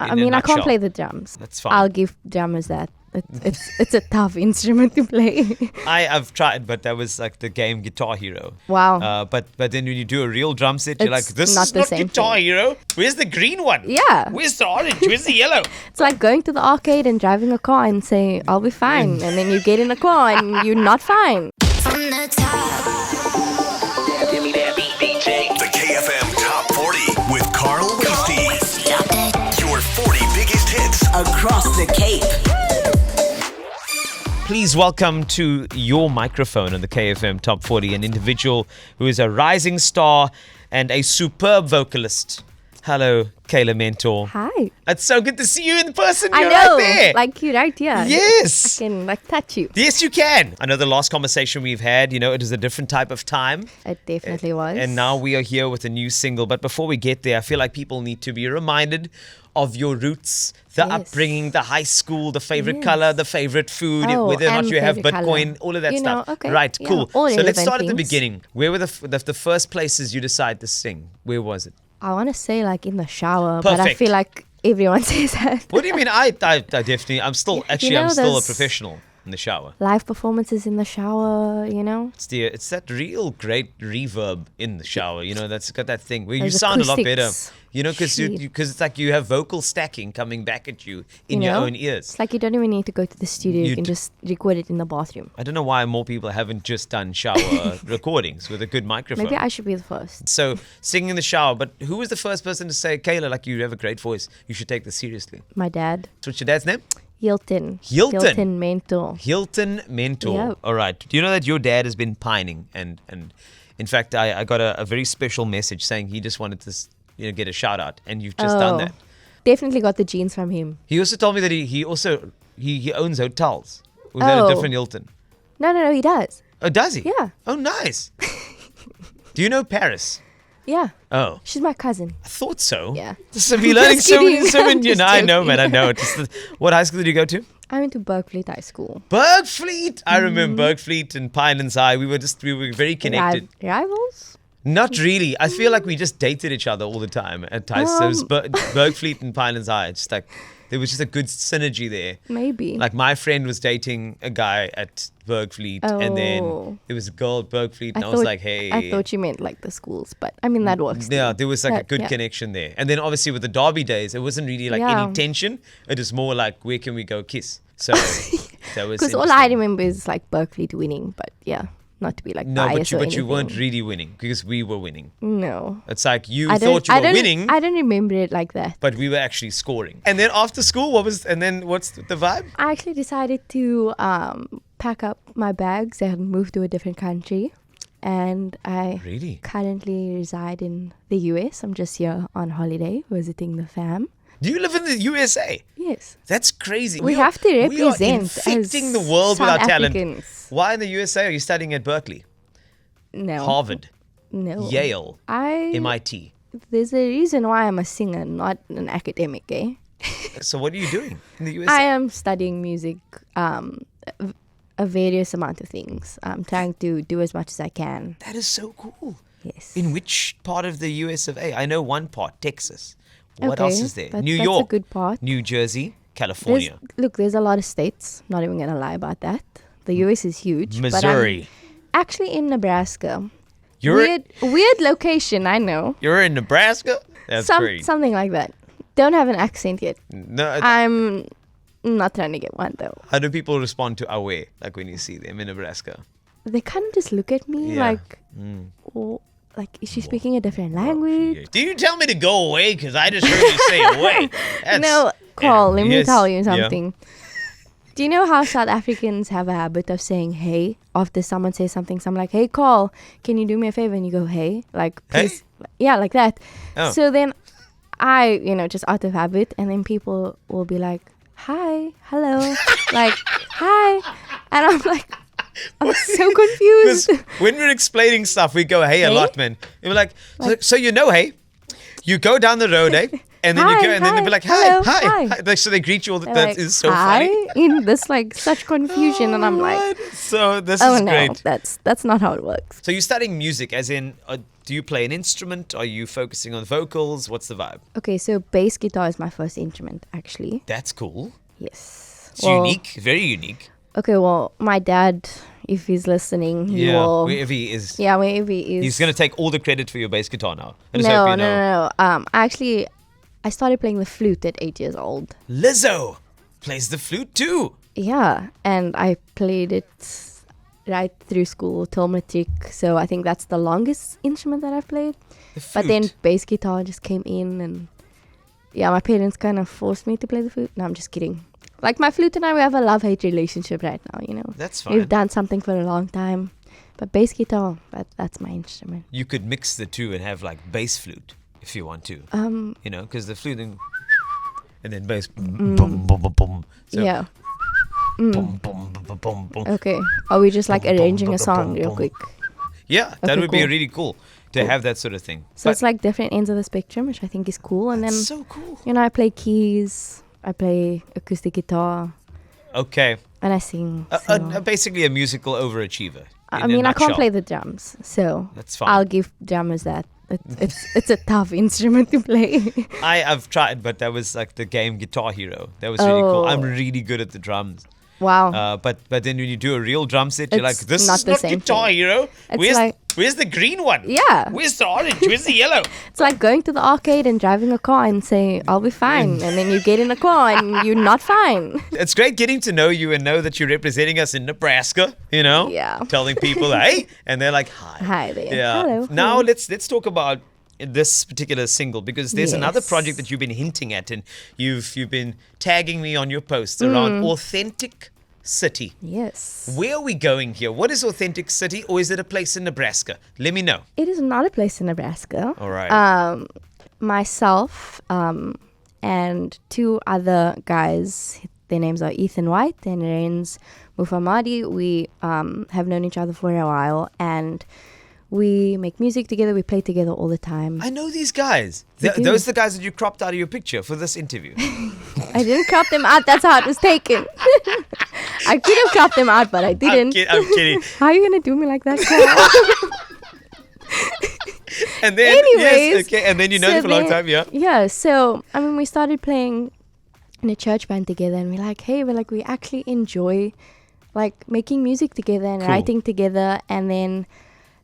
I mean, I can't play the drums. That's fine. I'll give drummers that. It's a tough instrument to play. I've tried, but that was like the game Guitar Hero. Wow. But then when you do a real drum set, you're like, It's this not is the not same Guitar thing. Hero. Where's the green one? Yeah. Where's the orange? Where's the yellow? It's like going to the arcade and driving a car and say, I'll be fine. And then you get in a car and you're not fine. From the top. The KFM Top 40 with Carl Wastie. Your 40 biggest hits across the Cape. Please welcome to your microphone on the KFM Top 40 an individual who is a rising star and a superb vocalist. Hello, Cayla Mentor. Hi. It's so good to see you in person. You're I know. right there. Like you're right here. Yes. I can touch you. Yes, you can. I know the last conversation we've had, it is a different type of time. It definitely was. And now we are here with a new single. But before we get there, I feel like people need to be reminded of your roots, the upbringing, the high school, the favorite color, the favorite food, whether or not you have Bitcoin, all of that stuff. Okay. Right, Yeah, cool. all So let's start at the things. beginning. Where were the first places you decided to sing? Where was it? I want to say like in the shower, but I Perfect. feel like everyone says that. What do you mean? I definitely, I'm still a those professional in the shower. Live performances in the shower, It's that real great reverb in the shower, that's got that thing where you Those sound a lot better, acoustics. because it's like you have vocal stacking coming back at you in your own ears. It's like you don't even need to go to the studio. You You can d- just record it in the bathroom. I don't know why more people haven't just done shower recordings with a good microphone. Maybe I should be the first. So singing in the shower, but who was the first person to say, Cayla, like you have a great voice, you should take this seriously? My dad, What's your dad's name? Hilton. Hilton. Hilton Mentor. Hilton Mentor. Yeah. All right. Do you know that your dad has been pining? And in fact, I got a very special message saying he just wanted to get a shout out, and you've just done that. Definitely got the genes from him. He also told me that he owns hotels. Was that a Oh. different Hilton? No, he does. Oh, does he? Yeah. Oh, nice. Do you know Paris? Yeah. Oh, She's my cousin. I thought so. Yeah. So be learning Just so many, kidding. so many. Just I know, man. I joking. know. What high school did you go to? I went to Berkeley High School. Bergfleet. I remember Bergfleet and Pinelands High. We were very connected. Rivals? Not really. I feel like we just dated each other all the time at times. So it was Bergfleet and Pinelands High. It's like there was just a good synergy there. Maybe. Like my friend was dating a guy at Bergfleet, and then Oh. there was a girl at Bergfleet, and I was like, hey. I thought you meant like the schools, but I mean that works. Yeah, too. there was like a That- good yeah. connection there. And then obviously with the Derby days, it wasn't really like Yeah. any tension. It was more like, where can we go kiss? So that was Because all I interesting. remember is like Berkeley winning, but yeah, not to be like No, biased but you weren't anything. really winning because we were winning. No. It's like you I thought you were winning, I don't remember it like that. but we were actually scoring. And then after school, what's the vibe? I actually decided to pack up my bags and move to a different country. And I Really? currently reside in the US. I'm just here on holiday visiting the fam. Do you live in the USA? Yes. That's crazy. We have to We are represent infecting as the world with our South talent. Africans. Why in the USA are you studying at Berkeley, No. Harvard, No. Yale, MIT? There's a reason why I'm a singer, not an academic, eh? So what are you doing in the USA? I am studying music, a various amount of things. I'm trying to do as much as I can. That is so cool. Yes. In which part of the US of A? I know one part, Texas. What Okay, else is there? New that's York, a good part. New Jersey, California, There's a lot of states. Not even gonna lie about that. The US is huge. but I'm Missouri. actually in Nebraska. You're Weird location, I know. you're in Nebraska? That's great. Something like that. Don't have an accent yet. No, I'm not trying to get one though. how do people respond to away, like when you see them in Nebraska? They kind of just look at me Yeah. like, oh, like is she speaking a different language? Do you tell me to go away? Because I just heard you say away. No, Carl, let me Yes, tell you yeah. something. Do you know how South Africans have a habit of saying hey after someone says something? So I'm like, hey, Carl, can you do me a favor? And you go, hey, like, Hey? please. Yeah, like that. Oh. So then I, just out of habit, and then people will be like, hi, hello, like, hi. And I'm like, I'm so confused. Because when we're explaining stuff, we go, hey, a Hey? lot, man. And we're like, so you know, hey, you go down the road, eh? And then hi, you go, and then they'll be like, hi, hello, hi, hi. hi. So they greet you all. That Like, is so hi? funny. In this like such confusion, and I'm like, What? So this oh is no, great. that's not how it works. So you're studying music, as in, do you play an instrument? Are you focusing on vocals? What's the vibe? Okay, so bass guitar is my first instrument, actually. That's cool. Yes. It's unique, very unique. Okay, well, my dad, if he's listening, he will. Wherever he is. Yeah, wherever he is. He's going to take all the credit for your bass guitar now. I just No, hope no, you know. no. Actually, I started playing the flute at 8 years old. Lizzo plays the flute too. Yeah, and I played it right through school till matric. So I think that's the longest instrument that I've played. The flute. But then bass guitar just came in, and yeah, my parents kind of forced me to play the flute. No, I'm just kidding. Like my flute and I, we have a love-hate relationship right now, you know. That's fine. We've done something for a long time. But bass guitar, that's my instrument. You could mix the two and have like bass flute if you want to. You know, because the flute and then bass. Boom, boom, boom, boom. So, Yeah. boom, boom, boom, boom, boom. Okay. Are we just like Boom, boom, arranging boom, a song boom, real boom. quick? Yeah, that Okay, would be cool. really cool to have that sort of thing. So it's like different ends of the spectrum, which I think is cool. And then, so cool. you know, I play keys, I play acoustic guitar, Okay. and I sing. So. Basically a musical overachiever. I mean, I can't play the drums, so That's fine. I'll give drummers that. It's a tough instrument to play. I've tried, but that was like the game Guitar Hero. That was really cool. Oh. I'm really good at the drums. Wow. But then when you do a real drum set, you're like, It's this not is the not same Guitar thing. Hero. It's Where's the green one? Yeah. Where's the orange? Where's the yellow? It's like going to the arcade and driving a car and say, I'll be fine. And then you get in a car and you're not fine. It's great getting to know you and know that you're representing us in Nebraska, you know? Yeah. Telling people, hey, and they're like, hi. Hi there. Yeah. Hello. Now Hello. let's talk about this particular single, because there's another Yes. project that you've been hinting at, and you've been tagging me on your posts around Authentic City. Yes. Where are we going here? What is Authentic City, or is it a place in Nebraska? Let me know. It is not a place in Nebraska. All right. Myself and two other guys, their names are Ethan White and Renz Mufamadi. We have known each other for a while, and we make music together. We play together all the time. I know these guys. You do? Those are the guys that you cropped out of your picture for this interview. I didn't crop them out. That's how it was taken. I could have cropped them out, but I didn't. I'm kidding. How are you going to do me like that, Carl? And then, Anyways, yes, okay, and then you know them for a long time, yeah. Yeah, so, I mean, we started playing in a church band together, and we're like, hey, we actually enjoy, like, making music together and Cool. writing together. And then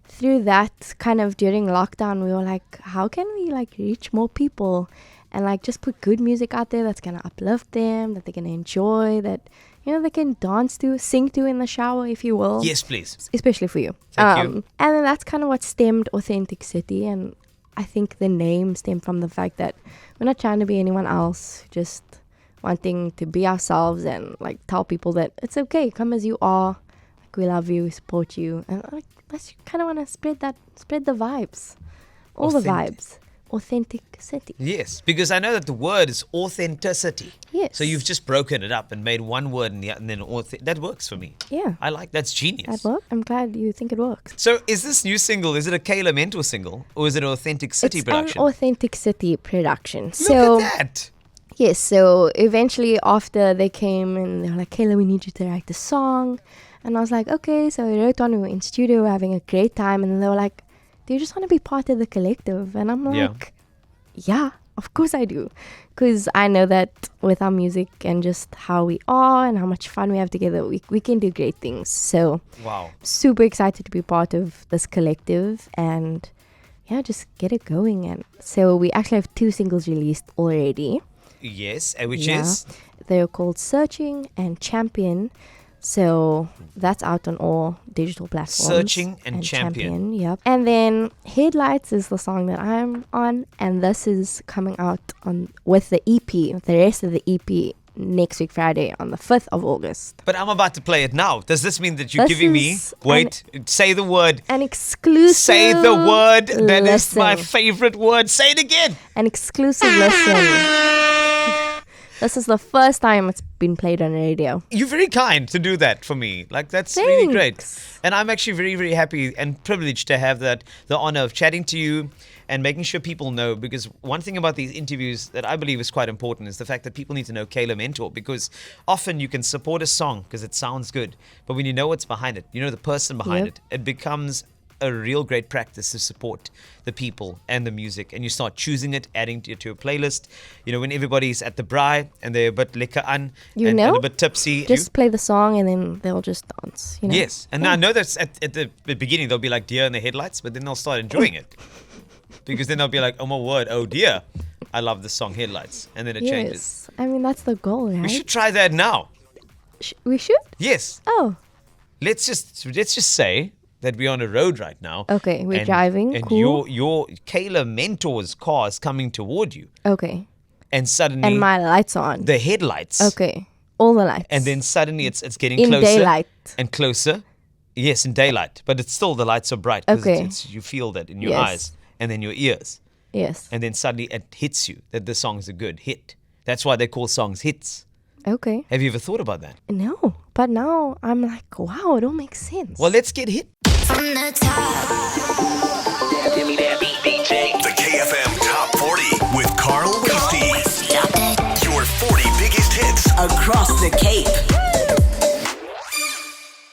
through that, kind of during lockdown, we were like, how can we, like, reach more people and, like, just put good music out there that's going to uplift them, that they're going to enjoy, that, you know, they can dance to, sing to in the shower, if you will. Yes, please. Especially for you. Thank you. And then that's kind of what stemmed Authentic City. And I think the name stemmed from the fact that we're not trying to be anyone else, just wanting to be ourselves and like tell people that it's okay, come as you are. Like, we love you, we support you. And like, let's kind of want to spread the vibes. All the Authentic. vibes. Authentic City. Yes, because I know that the word is authenticity. Yes. So you've just broken it up and made one word and then that works for me. Yeah. I like that's genius. That work? I'm glad you think it works. So is this new single, is it a Cayla Mentor single or is it an Authentic City It's production? an Authentic City production. Look So at that. yes, so eventually after they came and they were like, Cayla, we need you to write the song. And I was like, okay. So we wrote one, we were in studio, we were having a great time. And then they were like, do you just want to be part of the collective? And I'm like, yeah, of course I do. Because I know that with our music and just how we are and how much fun we have together, we can do great things. So Wow. super excited to be part of this collective and yeah, just get it going. And so we actually have 2 singles released already. Yes, which Yeah. is? They're called Searching and Champion. So that's out on all digital platforms. Searching and Champion. Yep. And then Headlights is the song that I'm on, and this is coming out on with the EP, the rest of the EP next week Friday on the 5th of August. But I'm about to play it now. Does this mean that you're This giving me? is Wait, say the word. An exclusive Say the word. That is my listen. favorite word. Say it again. An exclusive listen. This is the first time it's been played on radio. You're very kind to do that for me. Like, that's really great. And I'm actually very, very happy and privileged to have the honor of chatting to you and making sure people know, because one thing about these interviews that I believe is quite important is the fact that people need to know Cayla Mentor, because often you can support a song because it sounds good, but when you know what's behind it, you know the person behind it, it becomes a real great practice to support the people and the music, and you start choosing it, adding it to your playlist. You know, when everybody's at the braai and they're a bit lekker aan and a bit tipsy, just play the song and then they'll just dance. You know? Yes, and I know that's at the beginning they'll be like deer in the headlights, but then they'll start enjoying it because then they'll be like, oh my word, oh dear, I love the song Headlights, and then it changes. I mean, that's the goal, right? We should try that now. We should? Yes. Oh. Let's just say that we're on a road right now. Okay, we're driving. And cool. your Cayla Mentor's car is coming toward you. Okay. And suddenly, and my lights are on. The headlights. Okay. All the lights. And then suddenly it's getting in closer. Daylight. And closer. Yes, in daylight. But it's still, the lights are bright. Okay. You feel that in your eyes and then your ears. Yes. And then suddenly it hits you that the song's a good hit. That's why they call songs hits. Okay. Have you ever thought about that? No. But now I'm like, wow, it all makes sense. Well, let's get hit. From the top. Give me that beat, DJ. The KFM Top 40 with Carl Wastie. Your 40 biggest hits across the Cape.